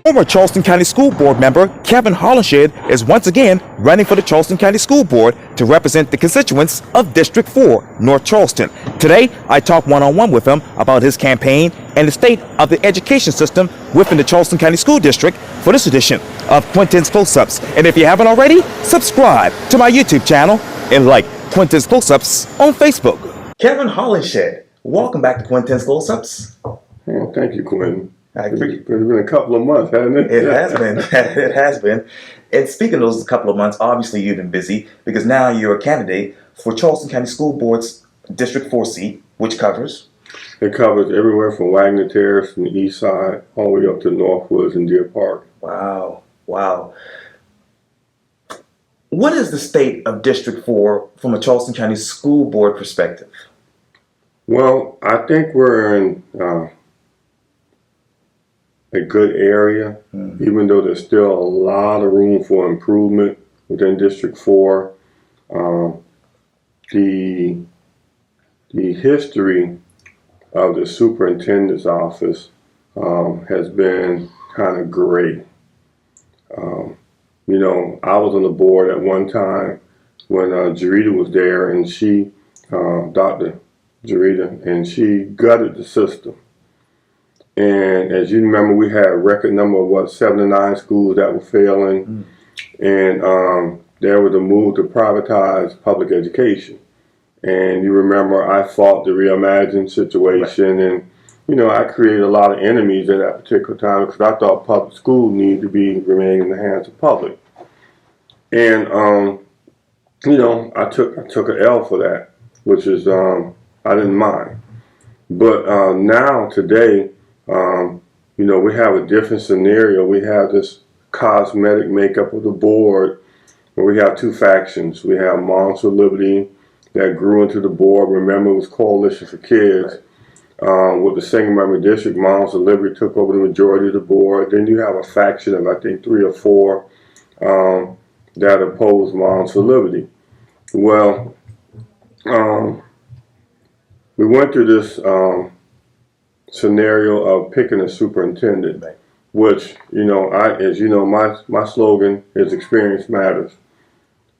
Former Charleston County School Board member Kevin Hollinshead is once again running for the Charleston County School Board to represent the constituents of District 4, North Charleston. Today, I talked one-on-one with him about his campaign and the state of the education system within the Charleston County School District for this edition of Quintin's Close-Ups. And if you haven't already, subscribe to my YouTube channel and like Quintin's Close-Ups on Facebook. Kevin Hollinshead, welcome back to Quintin's Close-Ups. Oh, thank you, Quintin. It's been a couple of months, hasn't it? It has been. It has been. And speaking of those couple of months, obviously you've been busy because now you're a candidate for Charleston County School Board's District 4 seat, which covers? It covers everywhere from Wagner Terrace from the east side all the way up to Northwoods and Deer Park. Wow. Wow. What is the state of District 4 from a Charleston County School Board perspective? Well, I think we're in a good area, even though there's still a lot of room for improvement within District 4. The history of the superintendent's office has been kind of gray. You know, I was on the board at one time when Jarita was there, and she, Dr. Jarita, and she gutted the system. And as you remember, we had a record number of 7 to 9 schools that were failing, and there was a move to privatize public education. And you remember I fought the Reimagine situation, and you know, I created a lot of enemies at that particular time because I thought public school needed to remain in the hands of public. And you know, I took an L for that, which is I didn't mind. But now today, you know, we have a different scenario. We have this cosmetic makeup of the board where we have two factions. We have Moms for Liberty that grew into the board. Remember, it was Coalition for Kids. With the single member district, Moms for Liberty took over the majority of the board. Then you have a faction of, I think, 3 or 4 that oppose Moms for Liberty. Well, we went through this scenario of picking a superintendent, which, you know, as you know, my slogan is experience matters.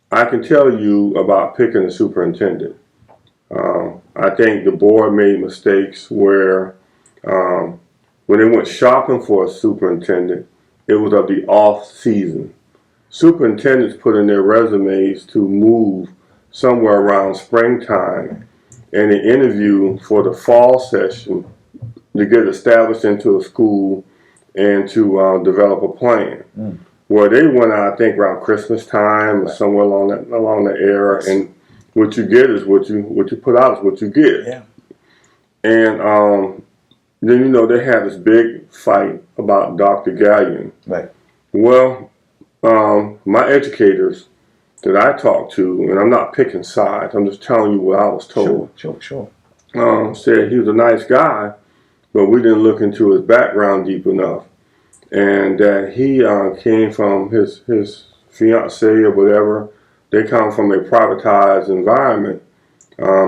I can tell you about picking a superintendent. I think the board made mistakes where when they went shopping for a superintendent, it was of the off season. Superintendents put in their resumes to move somewhere around springtime, and they interview for the fall session to get established into a school and to develop a plan. Well, they went out, I think, around Christmas time or somewhere along that era, and what you get is what you put out is what you get. Yeah. And then, you know, they had this big fight about Dr. Gallion. Right. Well, my educators that I talked to, and I'm not picking sides, I'm just telling you what I was told. Sure. Said he was a nice guy, but we didn't look into his background deep enough. And that he came from his fiancee or whatever. They come from a privatized environment.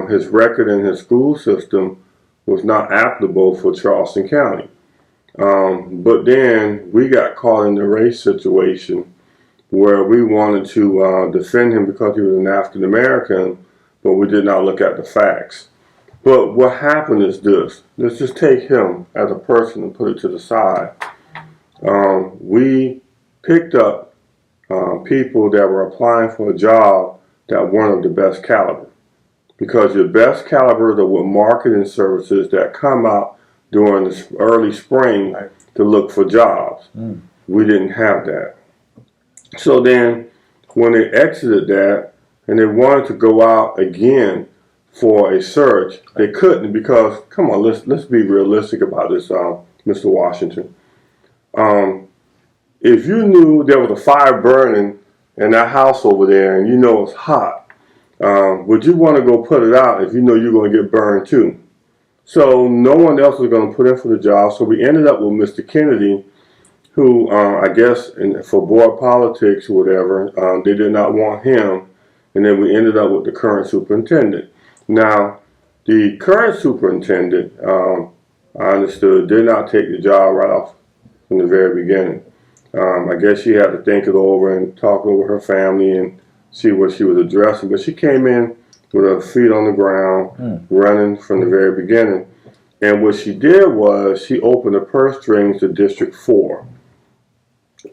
His record in his school system was not applicable for Charleston County. But then we got caught in the race situation where we wanted to defend him because he was an African American, but we did not look at the facts. But what happened is this. Let's just take him as a person and put it to the side. We picked up people that were applying for a job that weren't of the best caliber. Because your best calibers are with marketing services that come out during the early spring to look for jobs. We didn't have that. So then when they exited that and they wanted to go out again for a search, they couldn't because, come on, let's be realistic about this, Mr. Washington. If you knew there was a fire burning in that house over there and you know it's hot, would you want to go put it out if you know you're going to get burned too? So no one else was going to put in for the job. So we ended up with Mr. Kennedy, who I guess for board politics or whatever, they did not want him. And then we ended up with the current superintendent. Now, the current superintendent, I understood, did not take the job right off from the very beginning. I guess she had to think it over and talk over her family and see what she was addressing. But she came in with her feet on the ground, running from the very beginning. And what she did was she opened the purse strings to District 4.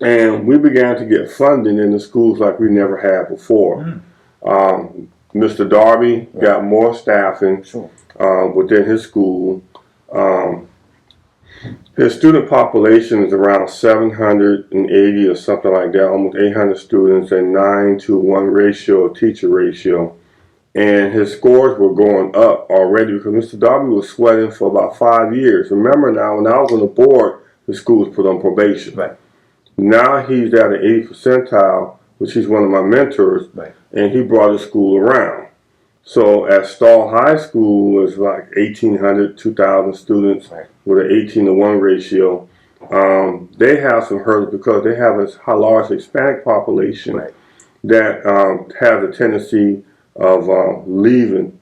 And we began to get funding in the schools like we never had before. Mr. Darby got more staffing within his school. His student population is around 780 or something like that, almost 800 students, and 9-to-1 ratio, teacher ratio. And his scores were going up already because Mr. Darby was sweating for about 5 years. Remember now, when I was on the board, the school was put on probation. Right. Now he's at an 80th percentile, which he's one of my mentors, and he brought his school around. So at Stall High School, it's like 1,800, 2,000 students with an 18-to-1 ratio. They have some hurdles because they have a large Hispanic population that has a tendency of leaving,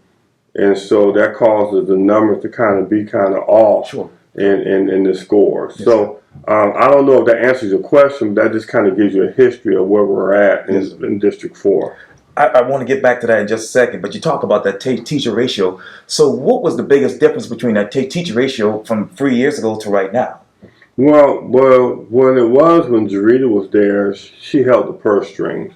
and so that causes the numbers to kind of be kind of off in the scores. So I don't know if that answers your question, but that just kind of gives you a history of where we're at in District 4. I want to get back to that in just a second, but you talk about that teacher ratio. So what was the biggest difference between that teacher ratio from 3 years ago to right now? Well, when Jarita was there, she held the purse strings.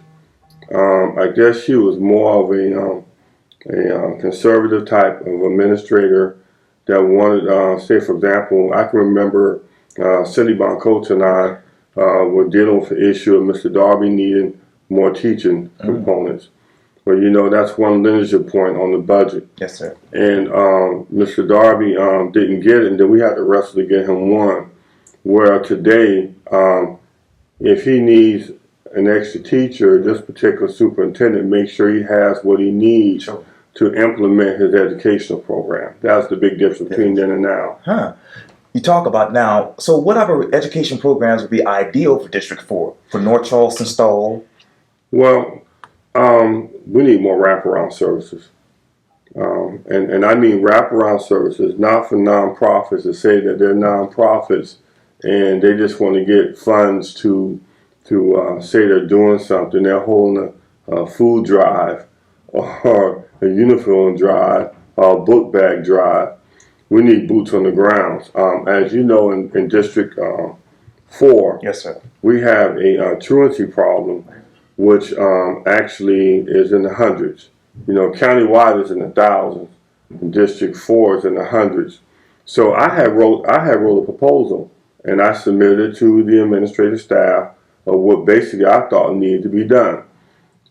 I guess she was more of a conservative type of administrator that wanted, say for example, I can remember Cindy Boncoach and I were dealing with the issue of Mr. Darby needing more teaching components. But you know, that's one leadership point on the budget. Yes, sir. And Mr. Darby didn't get it, and then we had to wrestle to get him one. Where today, if he needs an extra teacher, this particular superintendent makes sure he has what he needs to implement his educational program. That's the big difference between then and now. You talk about now, so what other education programs would be ideal for District 4, for North Charleston, Stall? Well, we need more wraparound services. And I mean wraparound services, not for nonprofits to say that they're nonprofits and they just want to get funds to say they're doing something. They're holding a food drive or a uniform drive or a book bag drive. We need boots on the ground. As you know, in District 4, yes, sir, we have a truancy problem, which actually is in the hundreds. You know, countywide is in the thousands. And District 4 is in the hundreds. So I had wrote a proposal, and I submitted it to the administrative staff of what basically I thought needed to be done.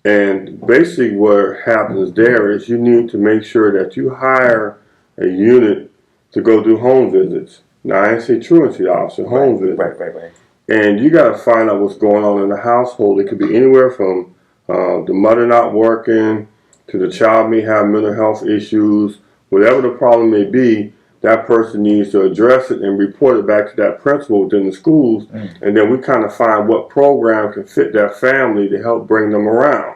And basically what happens there is you need to make sure that you hire a unit to go do home visits. Now, I didn't say truancy officer, home visits. Right. And you got to find out what's going on in the household. It could be anywhere from the mother not working to the child may have mental health issues. Whatever the problem may be, that person needs to address it and report it back to that principal within the schools. And then we kind of find what program can fit that family to help bring them around.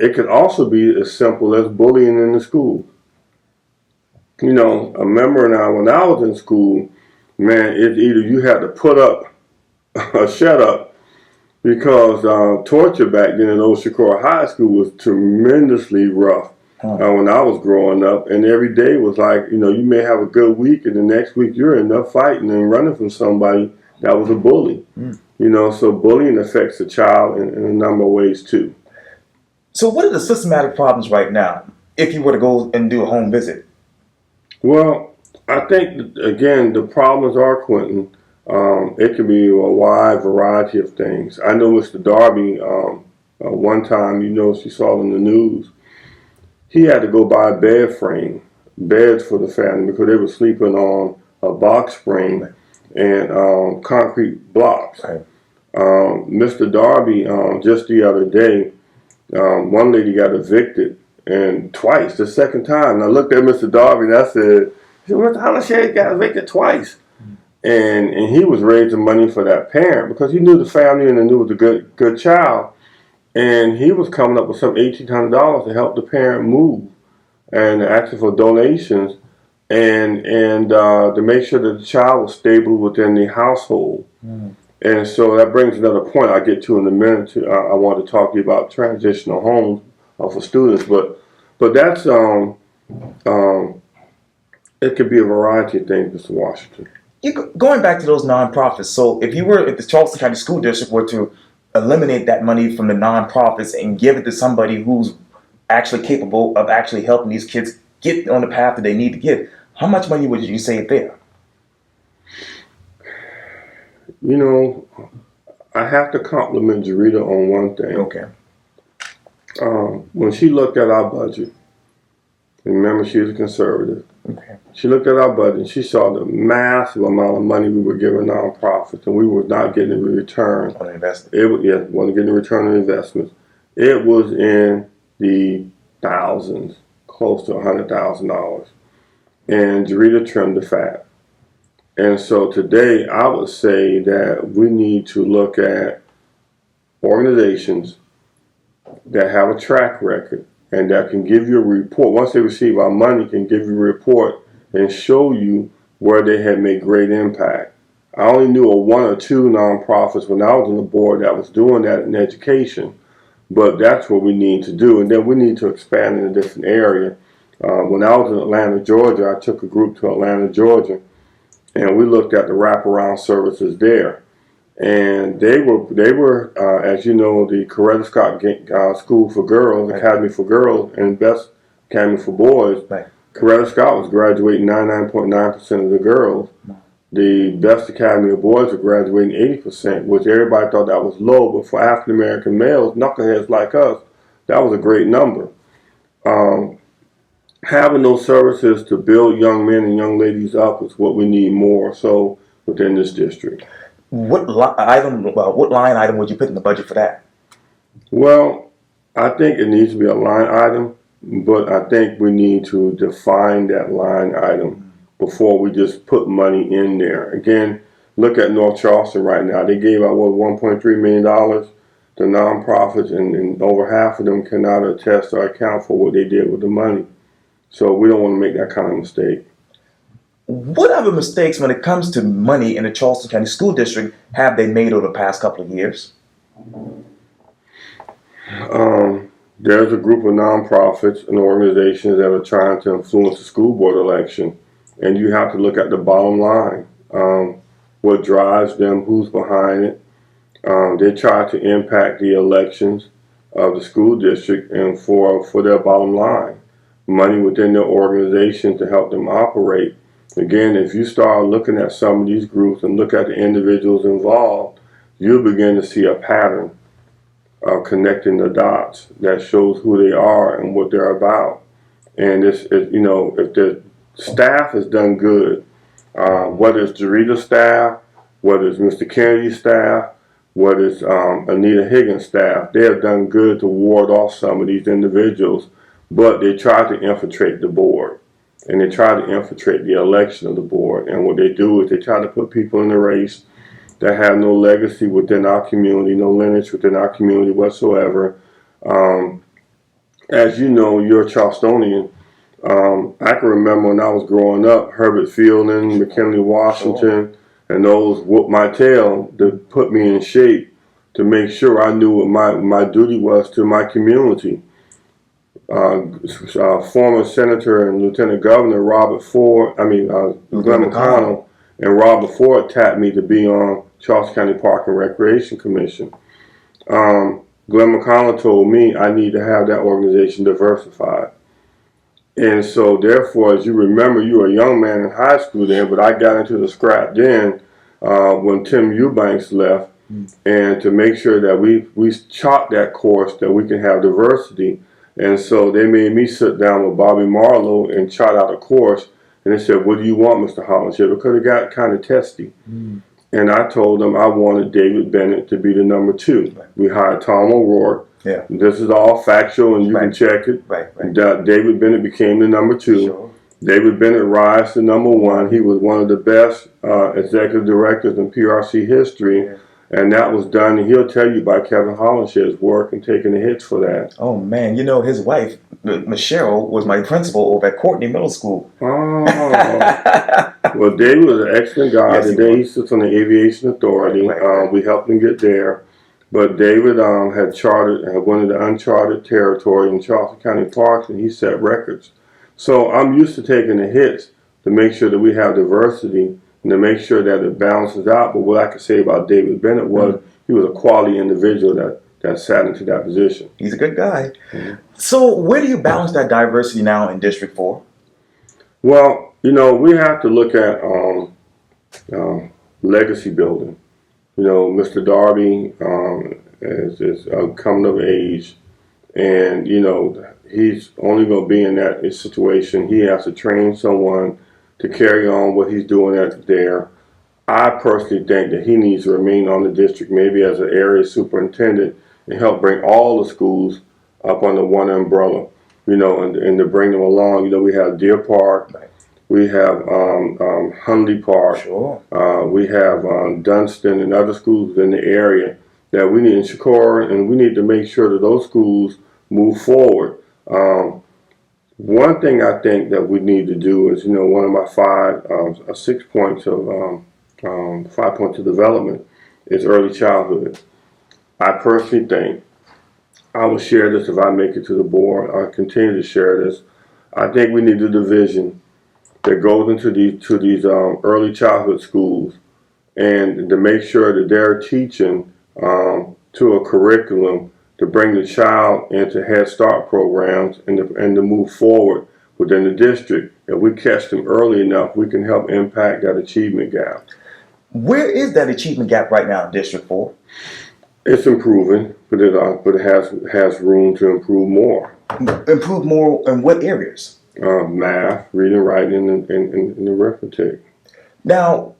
It could also be as simple as bullying in the school. You know, I remember now when I was in school, man, it's either you had to put up or shut up, because torture back then in Old Shakora High School was tremendously rough when I was growing up. And every day was like, you know, you may have a good week and the next week you're in there fighting and running from somebody that was a bully. You know, so bullying affects the child in a number of ways too. So what are the systematic problems right now if you were to go and do a home visit? Well, I think, again, the problems are, Quintin, it can be a wide variety of things. I know Mr. Darby, one time, you know, she saw in the news, he had to go buy a beds for the family because they were sleeping on a box spring and concrete blocks. Mr. Darby, just the other day, one lady got evicted, and twice, the second time. And I looked at Mr. Darby and I said, Mr. Hollinshead got evicted twice. And he was raising money for that parent because he knew the family and he knew it was a good child. And he was coming up with some $1,800 to help the parent move and asking for donations and to make sure that the child was stable within the household. And so that brings another point I'll get to in a minute. I want to talk to you about transitional homes for students, but that's it could be a variety of things, Mr. Washington. Going back to those nonprofits, so if the Charleston County School District were to eliminate that money from the nonprofits and give it to somebody who's actually capable of actually helping these kids get on the path that they need to get, how much money would you save there? You know, I have to compliment Jarita on one thing. Okay. When she looked at our budget, remember she was a conservative. Okay. She looked at our budget and she saw the massive amount of money we were giving nonprofits, and we were not getting a return On investment. Wasn't getting a return on investments. It was in the thousands, close to $100,000, and Jarita trimmed the fat. And so today, I would say that we need to look at organizations that have a track record and that can give you a report. Once they receive our money, can give you a report and show you where they had made great impact. I only knew of one or two nonprofits when I was on the board that was doing that in education, but that's what we need to do. And then we need to expand in a different area. When I was in Atlanta, Georgia, I took a group to Atlanta, Georgia, and we looked at the wraparound services there. And they were, as you know, the Coretta Scott School for Girls, right. Academy for Girls, and Best Academy for Boys. Right. Coretta Scott was graduating 99.9% of the girls. Right. The Best Academy of Boys were graduating 80%, which everybody thought that was low, but for African American males, knuckleheads like us, that was a great number. Having those services to build young men and young ladies up is what we need more so within this district. What line item would you put in the budget for that? Well, I think it needs to be a line item, but I think we need to define that line item before we just put money in there. Again, look at North Charleston right now. They gave out $1.3 million to nonprofits, and over half of them cannot attest or account for what they did with the money. So we don't want to make that kind of mistake. What other mistakes when it comes to money in the Charleston County School District have they made over the past couple of years? There's a group of nonprofits and organizations that are trying to influence the school board election, and you have to look at the bottom line. What drives them, who's behind it. They try to impact the elections of the school district and for their bottom line. Money within their organization to help them operate. Again, if you start looking at some of these groups and look at the individuals involved, you'll begin to see a pattern of connecting the dots that shows who they are and what they're about. And if the staff has done good, whether it's Jarita's staff, whether it's Mr. Kennedy's staff, whether it's Anita Higgins' staff, they have done good to ward off some of these individuals, but they try to infiltrate the board. And they try to infiltrate the election of the board. And what they do is they try to put people in the race that have no legacy within our community, no lineage within our community whatsoever. As you know, you're a Charlestonian. I can remember when I was growing up, Herbert Fielding, McKinley Washington, and those whooped my tail to put me in shape to make sure I knew what my duty was to my community. Former Senator and Lieutenant Governor Glenn McConnell and Robert Ford tapped me to be on Charleston County Park and Recreation Commission. Glenn McConnell told me I need to have that organization diversified. And so therefore, as you remember, you were a young man in high school then, but I got into the scrap then when Tim Eubanks left, and to make sure that we chart that course that we can have diversity. And so they made me sit down with Bobby Marlowe and chart out a course. And they said, what do you want, Mr. Hollinshead? Because it got kind of testy. And I told them I wanted David Bennett to be the number 2. Right. We hired Tom O'Rourke. Yeah. This is all factual, and you can check it. Right. David Bennett became the number 2. Sure. David Bennett rise to number 1. He was one of the best executive directors in PRC history. Yeah. And that was done, and he'll tell you by Kevin Hollinshead's work and taking the hits for that. Oh, man. You know, his wife, Michelle, was my principal over at Courtney Middle School. Oh. Well, David was an excellent guy. Yes, he Today he sits on the Aviation Authority. Right. We helped him get there. But David had one of the uncharted territory in Charleston County Parks, and he set records. So I'm used to taking the hits to make sure that we have diversity and to make sure that it balances out. But what I could say about David Bennett was he was a quality individual that sat into that position. He's a good guy. So where do you balance that diversity now in District 4? Well, we have to look at legacy building. Mr. Darby is coming of age, and he's only going to be in that situation. He has to train someone to carry on what he's doing there. I personally think that he needs to remain on the district, maybe as an area superintendent, and help bring all the schools up under one umbrella, and to bring them along. We have Deer Park, we have Hundley Park, Sure. We have Dunston and other schools in the area that we need in Shakur, and we need to make sure that those schools move forward. One thing I think that we need to do is, one of my 6 points of 5 points of development is early childhood. I personally think, I will share this if I make it to the board, I'll continue to share this. I think we need a division that goes into these early childhood schools, and to make sure that they're teaching to a curriculum to bring the child into Head Start programs and to move forward within the district. If we catch them early enough, we can help impact that achievement gap. Where is that achievement gap right now in District 4? It's improving, but it has room to improve more. Improve more in what areas? Math, reading, writing, and arithmetic. Now,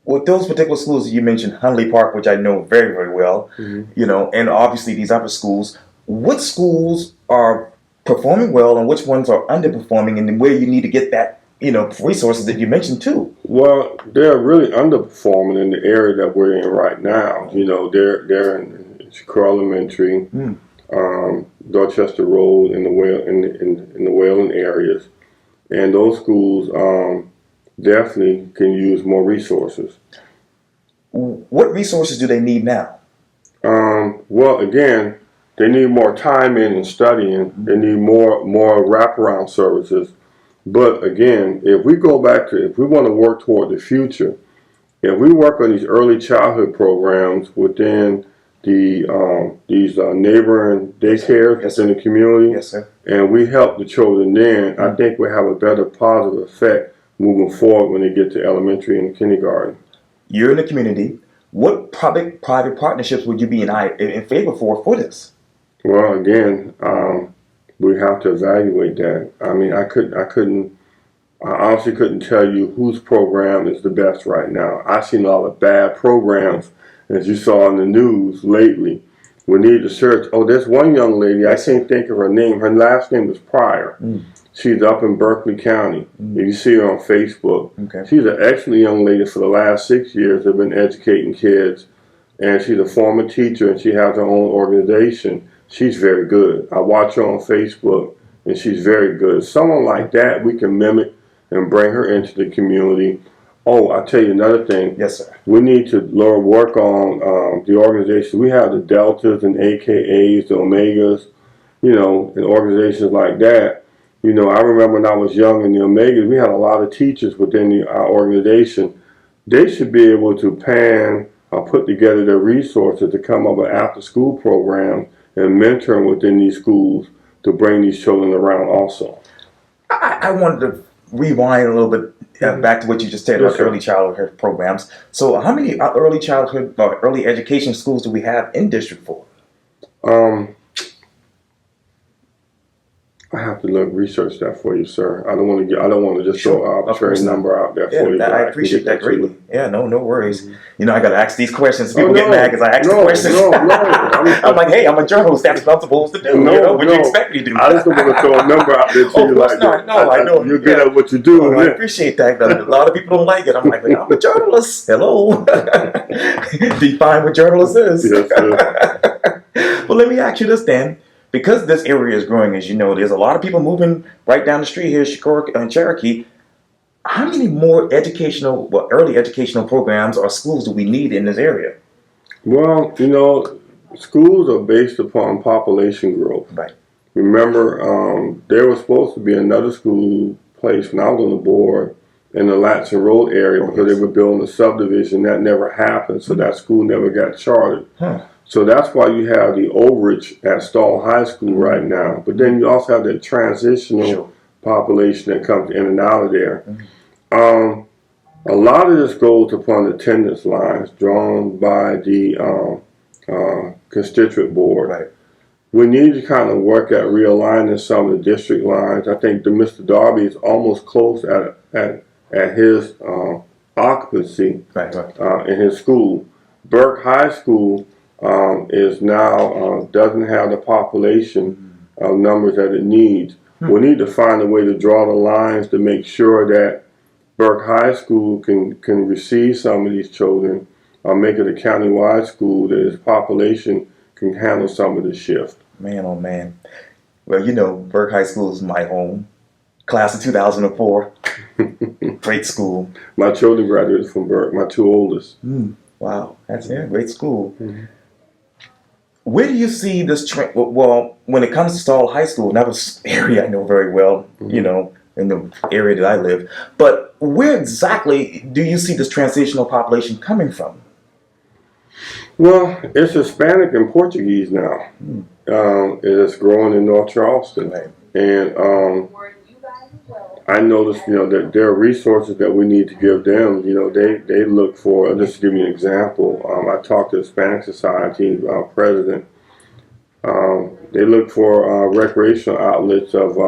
with those particular schools you mentioned, Hundley Park, which I know very, very well, and obviously these other schools, what schools are performing well and which ones are underperforming, and where you need to get that, resources that you mentioned too? Well, they're really underperforming in the area that we're in right now. They're in Shakur Elementary, Dorchester Road, in the Wayland areas, and those schools definitely can use more resources. What resources do they need now? Well, again, they need more time in and studying. They need more wraparound services. But again, if we want to work toward the future, if we work on these early childhood programs within these neighboring daycares within the community, Yes, sir. and we help the children then, I think we have a better positive effect moving forward when they get to elementary and kindergarten. You're in the community. What public-private partnerships would you be in favor for this? Well, again, we have to evaluate that. I mean, I honestly couldn't tell you whose program is the best right now. I've seen a lot of bad programs, as you saw in the news lately. We need to search. Oh, there's one young lady, I can't think of her name. Her last name is Pryor. She's up in Berkeley County. If you see her on Facebook, she's an excellent young lady. For the last 6 years, have been educating kids, and she's a former teacher, and she has her own organization. She's very good. I watch her on Facebook, and she's very good. Someone like that, we can mimic and bring her into the community. Oh, I'll tell you another thing. Yes, sir. We need to work on the organization. We have the Deltas and AKAs, the Omegas, and organizations like that. I remember when I was young in the Omegas, we had a lot of teachers within our organization. They should be able to put together their resources to come up with after-school programs and mentoring within these schools to bring these children around also. I wanted to rewind a little bit back to what you just said about early childhood programs. So how many early childhood or early education schools do we have in District 4? I have to research that for you, sir. I don't want to just throw an arbitrary number out there for you. I appreciate that greatly. Yeah, no worries. I got to ask these questions. People get mad because I ask the questions. I'm like, hey, I'm a journalist. That's what I'm supposed to do. What do you expect me to do? I just don't want to throw a number out there to you like that. No, I know. You're good at what you do. I appreciate that. A lot of people don't like it. I'm like, I'm a journalist. Hello. Define what journalist is. Yes, sir. Well, let me ask you this then. Because this area is growing, as you know, there's a lot of people moving right down the street here, Shakur and Cherokee. How many more early educational programs or schools do we need in this area? Well, schools are based upon population growth. Right. Remember, there was supposed to be another school placed when I was on the board in the Latson Road area because they were building a subdivision. That never happened, so that school never got chartered. Huh. So that's why you have the overage at Stall High School right now. But then you also have the transitional population that comes in and out of there. A lot of this goes upon attendance lines drawn by the constituent board. Right. We need to kind of work at realigning some of the district lines. I think that Mr. Darby is almost close at his occupancy in his school. Burke High School is now doesn't have the population numbers that it needs. We need to find a way to draw the lines to make sure that Burke High School can receive some of these children, make it a county-wide school that its population can handle some of the shift. Man, oh man. Well, Burke High School is my home. Class of 2004. Great school. My children graduated from Burke, my two oldest. Wow, that's great school. Where do you see this trend? Well, when it comes to Stall High School, that was an area I know very well, in the area that I live. But where exactly do you see this transitional population coming from? Well, it's Hispanic and Portuguese now. It's growing in North Charleston. Right. And I noticed, that there are resources that we need to give them. They look for, just to give you an example, I talked to the Hispanic Society president. They look for recreational outlets of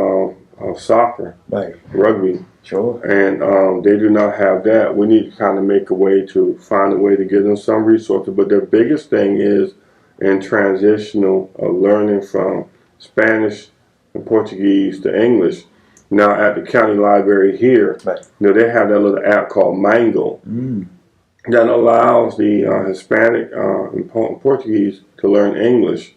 soccer, rugby. Sure. And they do not have that. We need to kind of make a way to find a way to give them some resources. But the biggest thing is in transitional learning from Spanish and Portuguese to English. Now at the county library here, they have that little app called Mango that allows the Hispanic and Portuguese to learn English.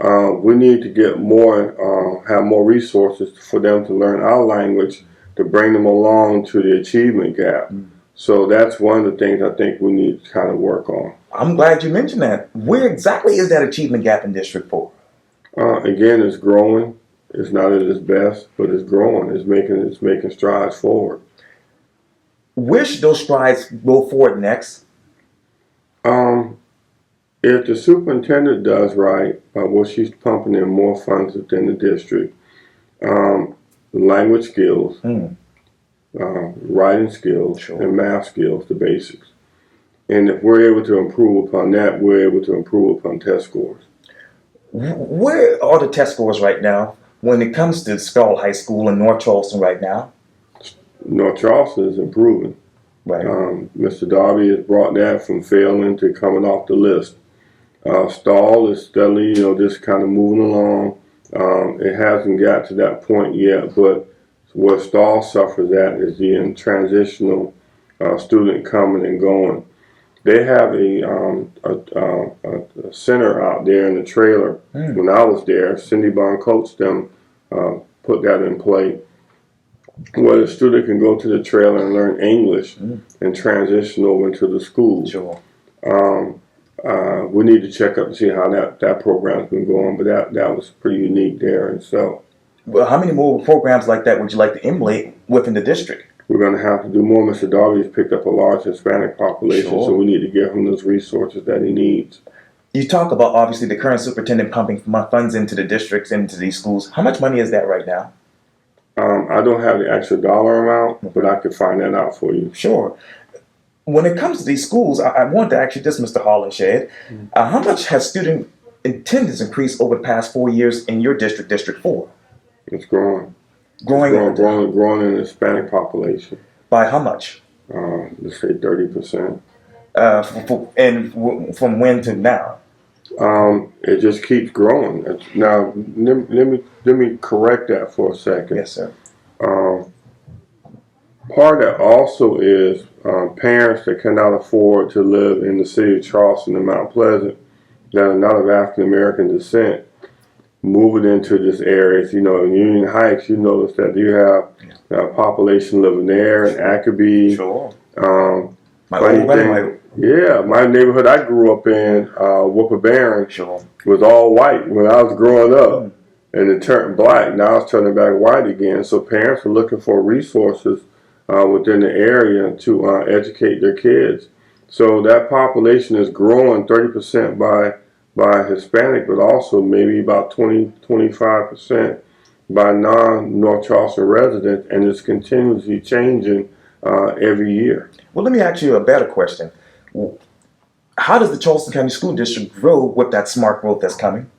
We need to get have more resources for them to learn our language to bring them along to the achievement gap. So that's one of the things I think we need to kind of work on. I'm glad you mentioned that. Where exactly is that achievement gap in District 4? Again, it's growing. It's not at its best, but it's growing. It's making strides forward. Where should those strides go forward next? If the superintendent does right, she's pumping in more funds within the district, language skills, writing skills, and math skills, the basics. And if we're able to improve upon that, we're able to improve upon test scores. Where are the test scores right now when it comes to Stall High School in North Charleston right now? North Charleston is improving. Right. Mr. Darby has brought that from failing to coming off the list. Stall is steadily, just kind of moving along. It hasn't got to that point yet, but where Stall suffers at is the transitional student coming and going. They have a center out there in the trailer. When I was there, Cindy Bond coached them, put that in play, where the student can go to the trailer and learn English and transition over into the school. Sure. We need to check up and see how that program's been going, but that was pretty unique there. And so, well, how many more programs like that would you like to emulate within the district? We're going to have to do more. Mr. Darby's picked up a large Hispanic population, so we need to give him those resources that he needs. You talk about, obviously, the current superintendent pumping funds into the districts, into these schools. How much money is that right now? I don't have the actual dollar amount, but I could find that out for you. Sure. When it comes to these schools, I want to ask you this, Mr. Hollinshead. How much has student attendance increased over the past 4 years in your district, District 4? It's growing. Growing in the Hispanic population. By how much? Let's say 30%. And from when to now? It just keeps growing. Now, let me correct that for a second. Yes, sir. Part of that also is parents that cannot afford to live in the city of Charleston and Mount Pleasant that are not of African American descent. moving into this area. You know, in Union Heights, you notice that you have a population living there, in Ackerby. Sure. My Funny old thing, yeah, my neighborhood I grew up in, Whooper Barron, Sure. was all white when I was growing up. And it turned black. Now it's turning back white again. So parents are looking for resources within the area to educate their kids. So that population is growing 30% by Hispanic, but also maybe about 25% by non-North Charleston residents, and it's continuously changing every year. Well, let me ask you a better question. How does the Charleston County School District grow with that smart growth that's coming?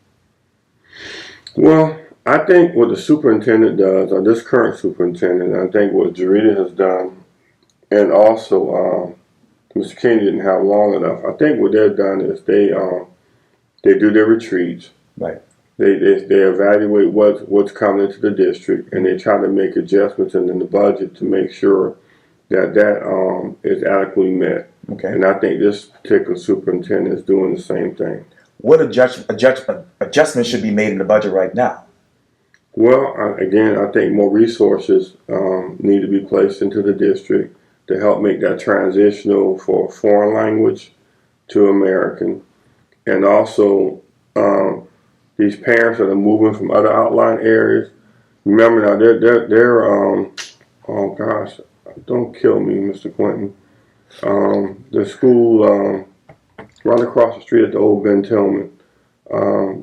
Well, I think what the superintendent does, or this current superintendent, I think what Jarita has done, and also Mr. King didn't have long enough. I think what they've done is they do their retreats. Right. They evaluate what's coming into the district, and they try to make adjustments in the budget to make sure that is adequately met. Okay. And I think this particular superintendent is doing the same thing. What adjustments should be made in the budget right now? Well, again, I think more resources need to be placed into the district to help make that transitional for foreign language to American. And also, these parents that are moving from other outlying areas, remember now, they're oh gosh, don't kill me, Mr. Quintin. The school right across the street at the old Ben Tillman.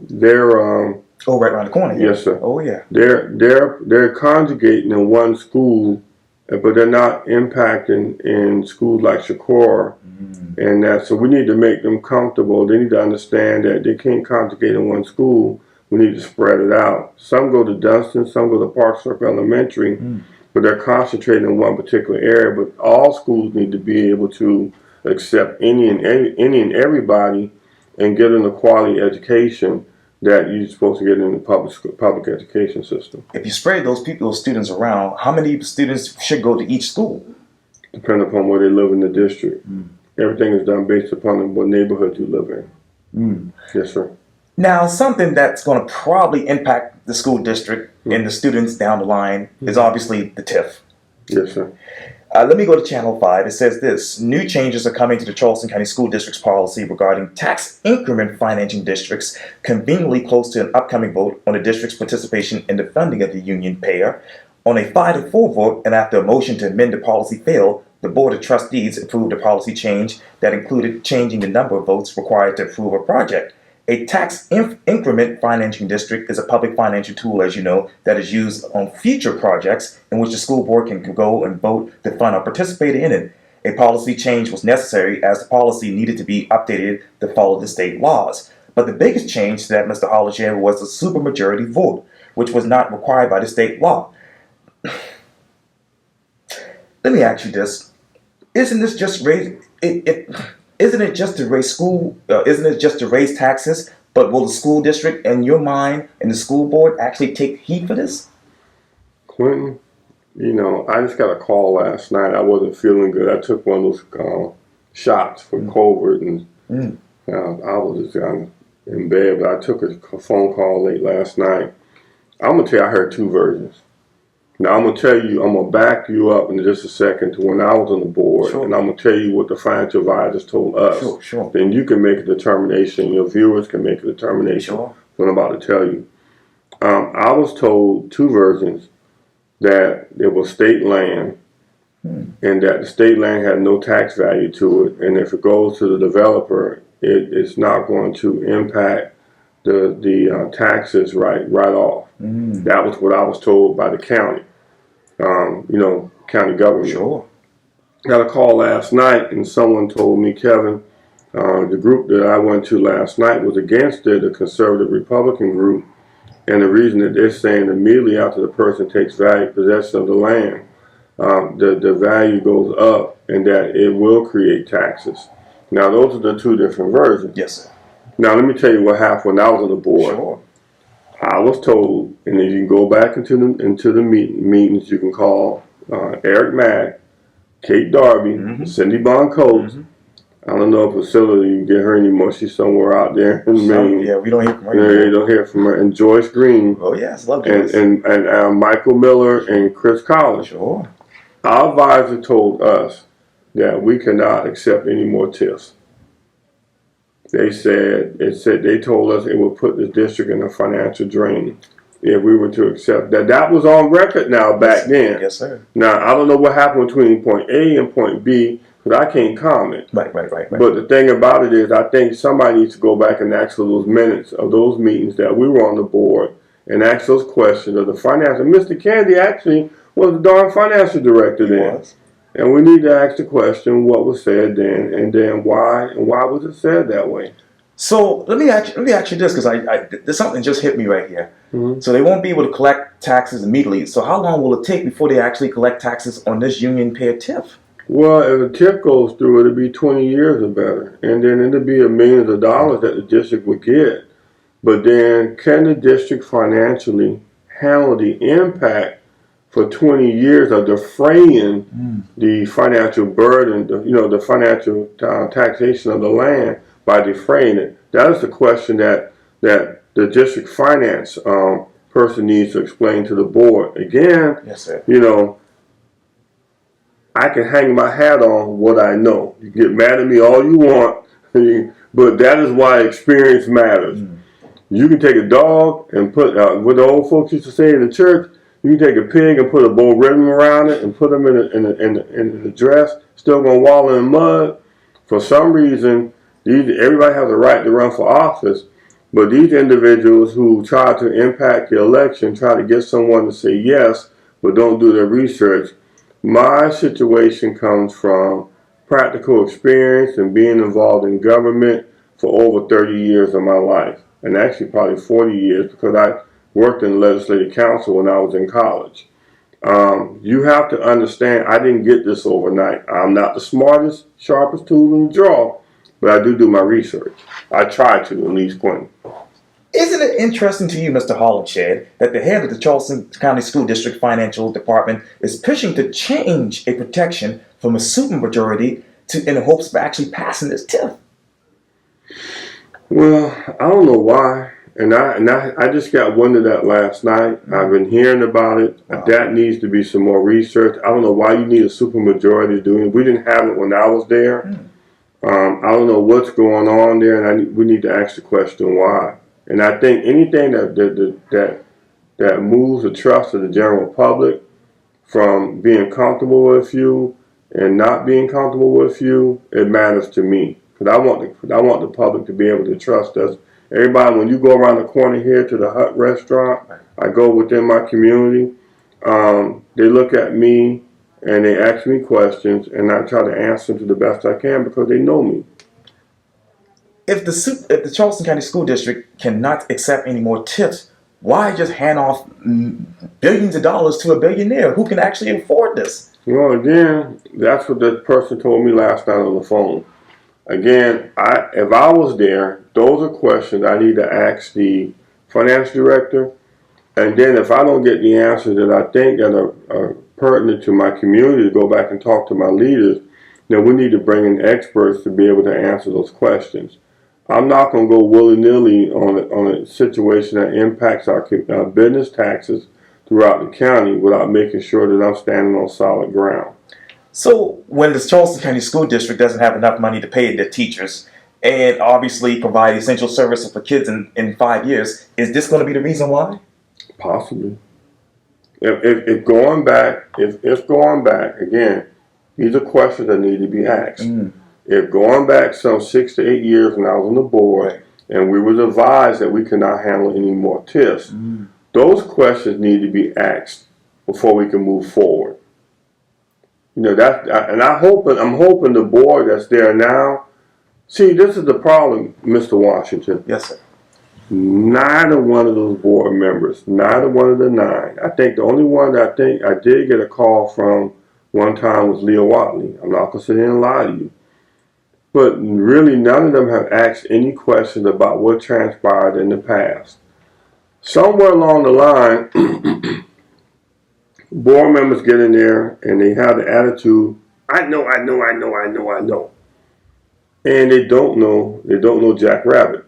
They're right around the corner. Yes, sir. Oh, yeah. They're conjugating in one school, but they're not impacting in schools like Shakur, and that. So we need to make them comfortable. They need to understand that they can't conjugate in one school. We need to spread it out. Some go to Dunston, some go to Park Circle Elementary, but they're concentrating in one particular area. But all schools need to be able to accept any and everybody and get them a quality education that you're supposed to get in the public education system. If you spread those students around, how many students should go to each school? Depending upon where they live in the district. Everything is done based upon what neighborhood you live in. Yes, sir. Now, something that's going to probably impact the school district and the students down the line is obviously the Tiff. Yes, sir. Let me go to Channel 5. It says this: new changes are coming to the Charleston County School District's policy regarding tax increment financing districts, conveniently close to an upcoming vote on the district's participation in the funding of the union payer. On a 5-4 vote, and after a motion to amend the policy failed, the Board of Trustees approved a policy change that included changing the number of votes required to approve a project. A tax increment financing district is a public financial tool, as you know, that is used on future projects in which the school board can go and vote to fund or participate in it. A policy change was necessary as the policy needed to be updated to follow the state laws. But the biggest change to that, Mr. Hollinshead, was the supermajority vote, which was not required by the state law. Let me ask you this: isn't this just Isn't it just to raise Isn't it just to raise taxes? But will the school district, in your mind, and the school board actually take heed for this? Quintin, I just got a call last night. I wasn't feeling good. I took one of those shots for COVID, and I was just in bed. But I took a phone call late last night. I'm gonna tell you, I heard two versions. Now, I'm going to tell you, I'm going to back you up in just a second to when I was on the board, Sure. and I'm going to tell you what the financial advisors told us. Sure. Then you can make a determination. Your viewers can make a determination. Sure. What I'm about to tell you. I was told two versions, that it was state land, and that the state land had no tax value to it, and if it goes to the developer, it's not going to impact the taxes right off. That was what I was told by the county, county government. Sure. Got a call last night, and someone told me, Kevin, the group that I went to last night was against it, the conservative Republican group, and the reason that they're saying immediately after the person takes possession of the land, the value goes up, and that it will create taxes. Now, those are the two different versions. Yes, sir. Now, let me tell you what happened when I was on the board. Sure. I was told, and then you can go back into the meetings, you can call Eric Mack, Kate Darby, Cindy Bond Coates, I don't know if facility you can get her anymore. She's somewhere out there in Maine. Yeah, we don't hear from her. Yeah, you don't hear from her. And Joyce Green. Oh yes, love Joyce. And Michael Miller and Chris Collins. Sure. Our advisor told us that we cannot accept any more TIFs. They told us it would put the district in a financial drain if we were to accept that. That was on record now back then. Yes, sir. Now, I don't know what happened between point A and point B, because I can't comment. Right. But the thing about it is, I think somebody needs to go back and ask for those minutes of those meetings that we were on the board and ask those questions of the finance. And Mr. Candy actually was the darn financial director then. And we need to ask the question, what was said then, and then why was it said that way? So let me ask you this, because there's something just hit me right here. Mm-hmm. So they won't be able to collect taxes immediately. So how long will it take before they actually collect taxes on this union paid TIF? Well, if a TIF goes through, it'll be 20 years or better, and then it'll be millions of dollars that the district would get. But then, can the district financially handle the impact for 20 years of defraying the financial burden, the financial taxation of the land by defraying it? That is the question that the district finance person needs to explain to the board. Again, yes, sir. I can hang my hat on what I know. You can get mad at me all you want, but that is why experience matters. You can take a dog and put, what the old folks used to say in the church, you can take a pig and put a bow ribbon around it and put them in a dress, still going to wallow in mud. For some reason, everybody has a right to run for office, but these individuals who try to impact the election, try to get someone to say yes, but don't do their research. My situation comes from practical experience and being involved in government for over 30 years of my life, and actually probably 40 years because I worked in the legislative council when I was in college. You have to understand, I didn't get this overnight. I'm not the smartest, sharpest tool in the drawer, but I do my research. I try to, at least, Quintin. Isn't it interesting to you, Mr. Hollinshead, that the head of the Charleston County School District Financial Department is pushing to change a protection from a supermajority in the hopes of actually passing this TIF? Well, I don't know why. And I just got wind of that last night. I've been hearing about it. Wow. That needs to be some more research. I don't know why you need a supermajority to do it. We didn't have it when I was there. I don't know what's going on there, and we need to ask the question why. And I think anything that moves the trust of the general public from being comfortable with you and not being comfortable with you, it matters to me. Because I want the public to be able to trust us. Everybody, when you go around the corner here to the Hut restaurant, I go within my community, they look at me and they ask me questions, and I try to answer them to the best I can because they know me. If the Charleston County School District cannot accept any more TIFs, why just hand off billions of dollars to a billionaire who can actually afford this? Well, again, that's what the person told me last night on the phone. Again, if I was there, those are questions I need to ask the finance director. And then if I don't get the answers that I think that are pertinent to my community to go back and talk to my leaders, then we need to bring in experts to be able to answer those questions. I'm not going to go willy-nilly on a situation that impacts our business taxes throughout the county without making sure that I'm standing on solid ground. So when the Charleston County School District doesn't have enough money to pay their teachers and obviously provide essential services for kids in 5 years, is this going to be the reason why? Possibly. If going back, again, these are questions that need to be asked. If going back some 6 to 8 years when I was on the board and we was advised that we could not handle any more TIFs, those questions need to be asked before we can move forward. And I'm hoping the board that's there now. See, this is the problem, Mr. Washington. Yes, sir. Neither one of those board members, neither one of the 9. I think the only one that I think I did get a call from one time was Leah Watley. I'm not going to sit here and lie to you. But really, none of them have asked any questions about what transpired in the past. Somewhere along the line, board members get in there and they have the attitude, I know. and they don't know Jack Rabbit.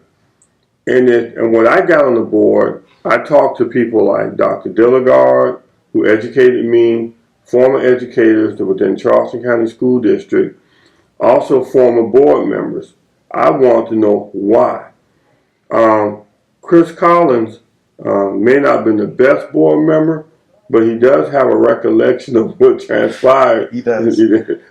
And when I got on the board, I talked to people like Dr. Dilligard, who educated me, former educators within Charleston County School District, also former board members. I want to know why. Chris Collins may not have been the best board member, but he does have a recollection of what transpired. He does.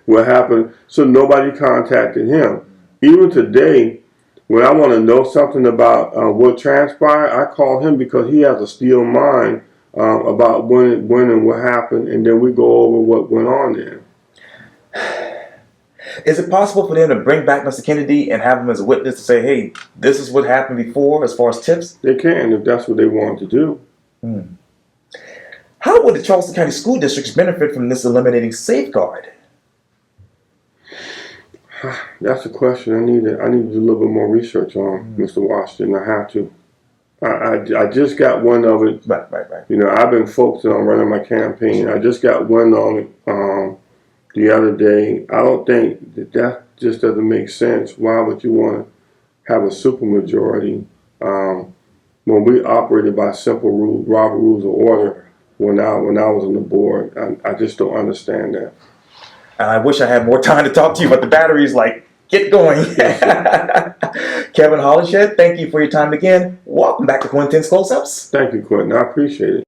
What happened. So nobody contacted him. Even today, when I want to know something about what transpired, I call him because he has a steel mind about when and what happened, and then we go over what went on there. Is it possible for them to bring back Mr. Kennedy and have him as a witness to say, hey, this is what happened before as far as tips? They can if that's what they want to do. How would the Charleston County School Districts benefit from this eliminating safeguard? That's a question I need to do a little bit more research on, Mr. Washington. I have to. I just got wind of it. Right. You know, I've been focusing on running my campaign. I just got wind on it the other day. I don't think that just doesn't make sense. Why would you want to have a supermajority when we operated by simple rules, Robert Rules of Order when I was on the board? I just don't understand that. And I wish I had more time to talk to you, but the battery's like, get going. Kevin Hollinshead, thank you for your time again. Welcome back to Quintin's Close-Ups. Thank you, Quintin. I appreciate it.